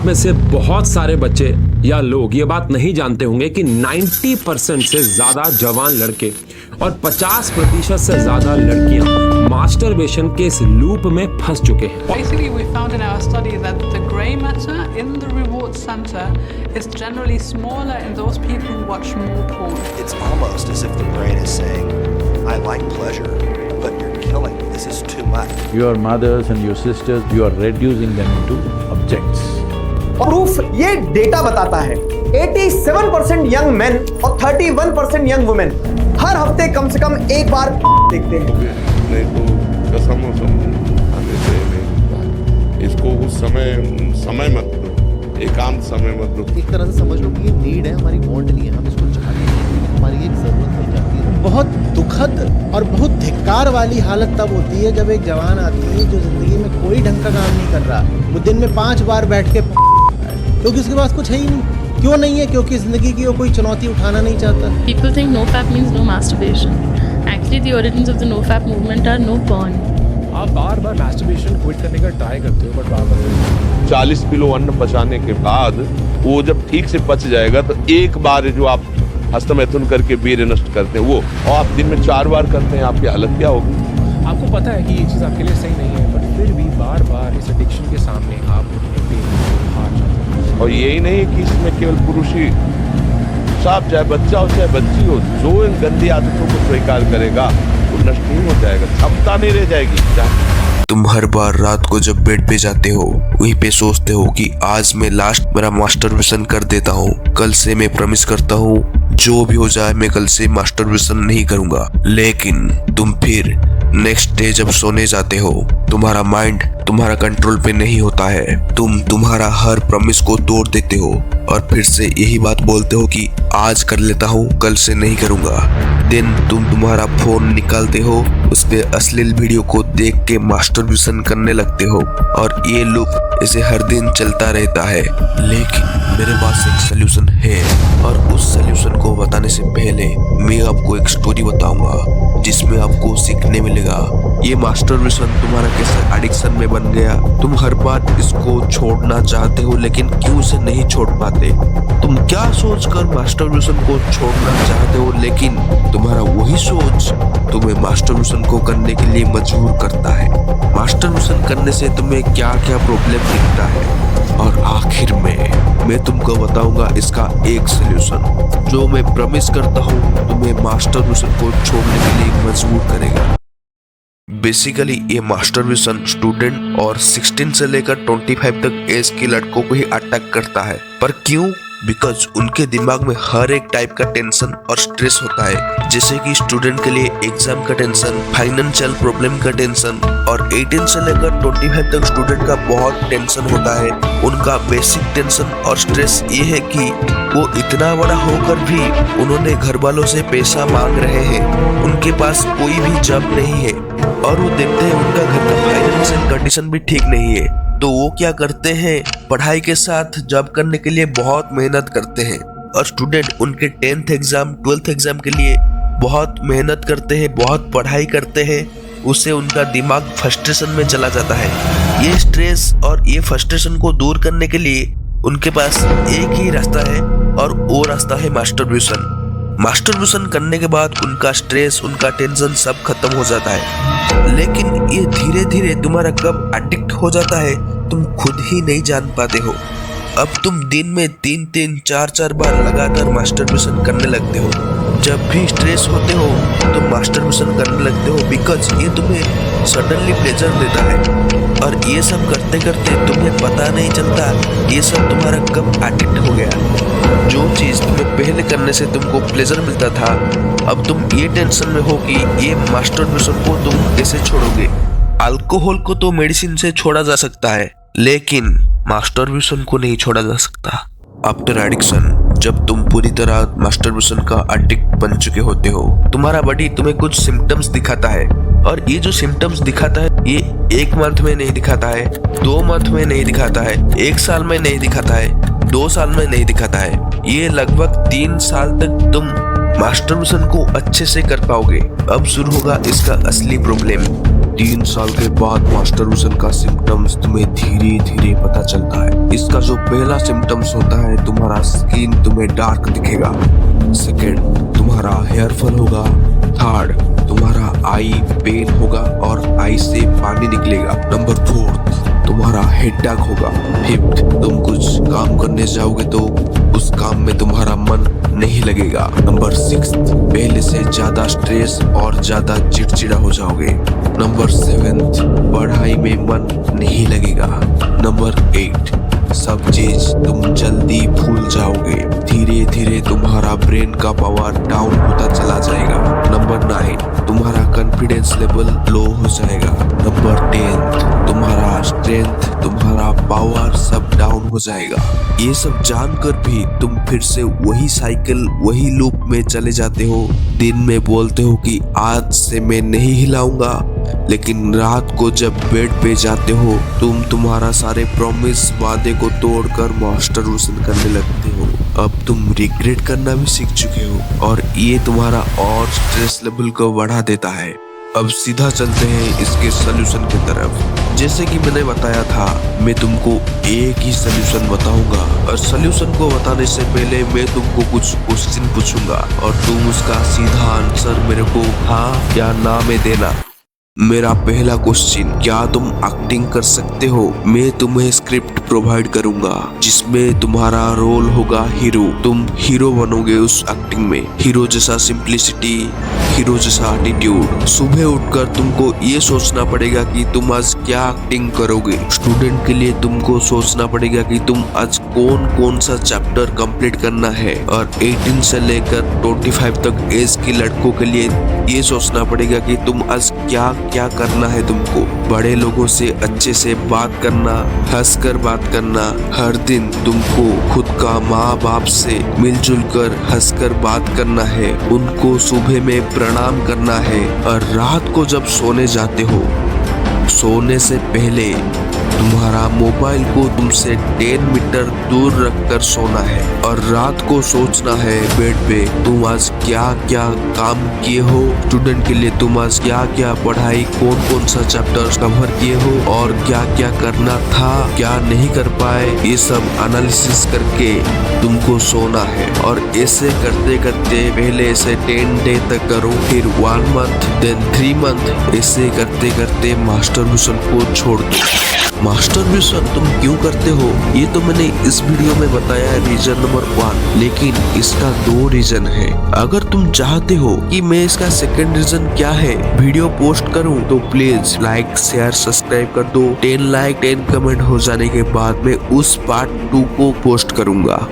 आप में से बहुत सारे बच्चे या लोग ये बात नहीं जानते होंगे कि 90% से ज्यादा जवान लड़के और 50% से ज्यादा लड़कियां मास्टरबेशन के इस लूप में फंस चुके हैं। Basically, we found in our study that the grey matter in the reward center is generally smaller in those people who watch more porn. It's almost as if the brain is saying, I like pleasure, but you're killing me. This is too much. Your mothers and your sisters, you are reducing them into objects. Proof ये data बताता है 87% young main और 31% young women हर हफ्ते कम से कम एक बार देखते हैं। नहीं तो कसम आने से नहीं, इसको उस समय मत दो, एकांत समय मत दो। एक तरह से समझ लो कि ये नीड है, हमारी वांट नहीं है, हम इसको चाहते हैं, हमारी एक जरूरत बन जाती है। बहुत दुखद और बहुत धिक्कार वाली हालत तब होती है जब एक जवान आती है जो जिंदगी में कोई ढंग का काम नहीं कर रहा, वो दिन में 5 बार बैठ के क्योंकि उसके पास कुछ है ही नहीं। क्यों नहीं है? क्योंकि जिंदगी की वो कोई चुनौती उठाना नहीं चाहता। People think NoFap means no masturbation. Actually, the origins of the NoFap movement are no porn. आप बार बार masturbation क्विट करने का ट्राई करते हो, बट बार 40 किलो अन्न पचाने के बाद वो जब ठीक से पच जाएगा तो एक बार जो आप हस्तमैथुन करके वीर्य नष्ट करते हैं वो, और आप दिन में 4 बार करते हैं, आपकी हालत क्या होगी? आपको पता है कि ये चीज़ आपके लिए सही नहीं है, बट फिर भी बार बार इस एडिक्शन के सामने आप उठने पे हार जाते हैं। और यही नहीं कि इसमें केवल पुरुष ही, साफ चाहे बच्चा हो चाहे बच्ची हो, जो इन गंदी आदतों को स्वीकार करेगा वो नष्ट नहीं हो जाएगा, क्षमता नहीं रह जाएगी। तुम हर बार रात को जब बेड पे जाते हो वहीं पे सोचते हो कि आज मैं लास्ट मेरा मास्टरबेशन कर देता हूँ, कल से मैं प्रॉमिस करता हूँ जो भी हो जाए मैं कल से मास्टरबेशन नहीं करूंगा। लेकिन तुम फिर नेक्स्ट डे जब सोने जाते हो तुम्हारा माइंड तुम्हारा कंट्रोल पे नहीं होता है, तुम तुम्हारा हर प्रॉमिस को तोड़ देते हो और फिर से यही बात बोलते हो कि आज कर लेता हूँ कल से नहीं करूंगा। दिन तुम तुम्हारा फोन निकालते हो, उस पे अश्लील वीडियो को देख के मास्टरबेशन करने लगते हो और ये लूप ऐसे हर दिन चलता रहता है। लेकिन मेरे पास एक सोल्यूशन है और उस सोल्यूशन को बताने से पहले मैं आपको एक स्टोरी बताऊंगा जिसमें आपको सीखने मिलेगा ये मास्टरबेशन तुम्हारा कैसे एडिक्शन में बन गया। तुम हर बार इसको छोड़ना चाहते हो लेकिन क्यों से नहीं छोड़ पाते। तुम क्या सोचकर मास्टरबेशन को छोड़ना चाहते हो लेकिन तुम्हारा वही सोच तुम्हें मास्टरबेशन को करने के लिए मजबूर करता है। मास्टरबेशन करने से तुम्हें क्या क्या प्रॉब्लम दिखता है और आखिर में मैं तुमको बताऊंगा इसका एक सोल्यूशन जो मैं प्रॉमिस करता हूँ तुम्हें मास्टरबेशन को छोड़ने के लिए मजबूर करेगा। बेसिकली ये मास्टरबेशन स्टूडेंट और 16 से लेकर 25 तक एज के लड़कों को ही अटैक करता है। पर क्यों? बिकॉज उनके दिमाग में हर एक टाइप का टेंशन और स्ट्रेस होता है, जैसे कि स्टूडेंट के लिए एग्जाम का टेंशन, फाइनेंशियल प्रॉब्लम का टेंशन, और 18 से लेकर 25 तक स्टूडेंट का बहुत टेंशन होता है। उनका बेसिक टेंशन और स्ट्रेस ये है कि वो इतना बड़ा होकर भी उन्होंने घर वालों से पैसा मांग रहे हैं, उनके पास कोई भी जॉब नहीं है और वो देखते हैं उनका घर का फाइनेंशियल कंडीशन भी ठीक नहीं है, तो वो क्या करते हैं पढ़ाई के साथ जॉब करने के लिए बहुत मेहनत करते हैं। और स्टूडेंट उनके 10th एग्जाम 12th एग्जाम के लिए बहुत मेहनत करते हैं, बहुत पढ़ाई करते हैं, उससे उनका दिमाग फ्रस्ट्रेशन में चला जाता है। ये स्ट्रेस और ये फ्रस्ट्रेशन को दूर करने के लिए उनके पास एक ही रास्ता है और वो रास्ता है मास्टरबेशन। मास्टरबेशन करने के बाद उनका स्ट्रेस उनका टेंशन सब खत्म हो जाता है। लेकिन ये धीरे धीरे तुम्हारा कब एडिक्ट हो जाता है तुम खुद ही नहीं जान पाते हो। अब तुम दिन में 3-3 4-4 बार लगातार मास्टरबेशन करने लगते हो। जब भी स्ट्रेस होते हो तुम मास्टरबेशन करने लगते हो बिकॉज ये तुम्हें सडनली प्लेजर देता है। और ये सब करते करते तुम्हें पता नहीं चलता ये सब तुम्हारा कब एडिक्ट हो गया। जो चीज तुम्हें पहले करने से तुमको प्लेजर मिलता था अब तुम ये टेंशन में हो कि ये मास्टरबेशन को तुम कैसे छोड़ोगे। अल्कोहल को तो मेडिसिन से छोड़ा जा सकता है लेकिन मास्टरबेशन को नहीं छोड़ा जा सकता। आफ्टर एडिक्शन जब तुम पूरी तरह मास्टरबेशन का एडिक्ट बन चुके होते हो तुम्हारा बॉडी तुम्हें कुछ सिम्टम्स दिखाता है और ये जो सिम्टम्स दिखाता है ये 1 मंथ में नहीं दिखाता है, 2 मंथ में नहीं दिखाता है, 1 साल में नहीं दिखाता है, 2 साल में नहीं दिखाता है, ये लगभग 3 साल तक तुम मास्टरबेशन को अच्छे से कर पाओगे। अब शुरू होगा इसका असली प्रॉब्लम। 3 साल के बाद मास्टरबेशन का सिम्टम्स तुम्हें धीरे धीरे पता चलता है। इसका जो पहला सिम्टम्स होता है, तुम्हारा स्किन तुम्हें डार्क दिखेगा। सेकेंड, तुम्हारा हेयर फॉल होगा। थर्ड, तुम्हारा आई पेन होगा और आई से पानी निकलेगा। नंबर 4, तुम्हारा हेडेक होगा। 5, तुम कुछ काम करने जाओगे तो उस काम में तुम्हारा मन नहीं लगेगा। नंबर 6, पहले से ज्यादा स्ट्रेस और ज्यादा चिड़चिड़ा हो जाओगे। नंबर 7, पढ़ाई में मन नहीं लगेगा। नंबर 8, सब चीज तुम जल्दी भूल जाओगे। धीरे धीरे तुम्हारा ब्रेन का पावर डाउन होता चला जाएगा। नंबर 9, तुम्हारा कॉन्फिडेंस लेवल लो हो जाएगा। नंबर 10, तुम्हारा स्ट्रेंथ, तुम्हारा पावर सब डाउन हो जाएगा। ये सब जानकर भी तुम फिर से वही साइकिल, वही लूप में चले जाते हो। दिन में बोलते हो कि आज से मैं नहीं हिलाऊंगा, लेकिन रात को जब बेड पे जाते हो तुम तुम्हारा सारे प्रॉमिस, वादे को तोड़कर मास्टरबेशन करने लगते हो। अब तुम रिग्रेट करना भी सीख चुके हो और ये तुम्हारा और स्ट्रेस लेवल को बढ़ा देता है। अब सीधा चलते हैं इसके सलूशन की तरफ। जैसे कि मैंने बताया था, मैं तुमको एक ही सलूशन बताऊंगा और सलूशन को बताने से पहले मैं तुमको कुछ क्वेश्चन पूछूंगा और तुम उसका सीधा आंसर मेरे को हाँ या ना में देना। मेरा पहला क्वेश्चन, क्या तुम एक्टिंग कर सकते हो? मैं तुम्हें स्क्रिप्ट प्रोवाइड करूंगा जिसमें तुम्हारा रोल होगा हीरो। तुम हीरो बनोगे उस एक्टिंग में। हीरो जैसा सिंप्लिसिटी, हीरो जैसा एटीट्यूड। सुबह उठकर तुमको ये सोचना पड़ेगा कि तुम आज क्या एक्टिंग करोगे। स्टूडेंट के लिए तुमको सोचना पड़ेगा कि तुम आज कौन कौन सा चैप्टर कंप्लीट करना है और 18 से लेकर 25 तक एज के लड़कों के लिए ये सोचना पड़ेगा कि तुम आज क्या क्या करना है तुमको। बड़े लोगों से अच्छे से बात करना, हंसकर बात करना। हर दिन तुमको खुद का माँ बाप से मिलजुल कर हंसकर बात करना है। उनको सुबह में प्रणाम करना है और रात को जब सोने जाते हो, सोने से पहले तुम्हारा मोबाइल को तुमसे 10 मीटर दूर रखकर सोना है और रात को सोचना है बेड पे तुम आज क्या क्या काम किए हो। स्टूडेंट के लिए तुम आज क्या क्या पढ़ाई, कौन कौन सा चैप्टर कवर किए हो और क्या क्या करना था, क्या नहीं कर पाए, ये सब एनालिसिस करके तुमको सोना है। और ऐसे करते करते पहले ऐसे 10 डे तक करो, फिर 1 मंथ, देन 3 मंथ। ऐसे करते करते मास्टरबेशन को छोड़ दो। मास्टरबेशन तुम क्यों करते हो ये तो मैंने इस वीडियो में बताया है, रीजन नंबर 1, लेकिन इसका 2 रीजन है। अगर तुम चाहते हो कि मैं इसका सेकंड रीजन क्या है वीडियो पोस्ट करूं तो प्लीज लाइक, शेयर, सब्सक्राइब कर दो। 10 लाइक 10 कमेंट हो जाने के बाद मैं उस पार्ट 2 को पोस्ट करूंगा।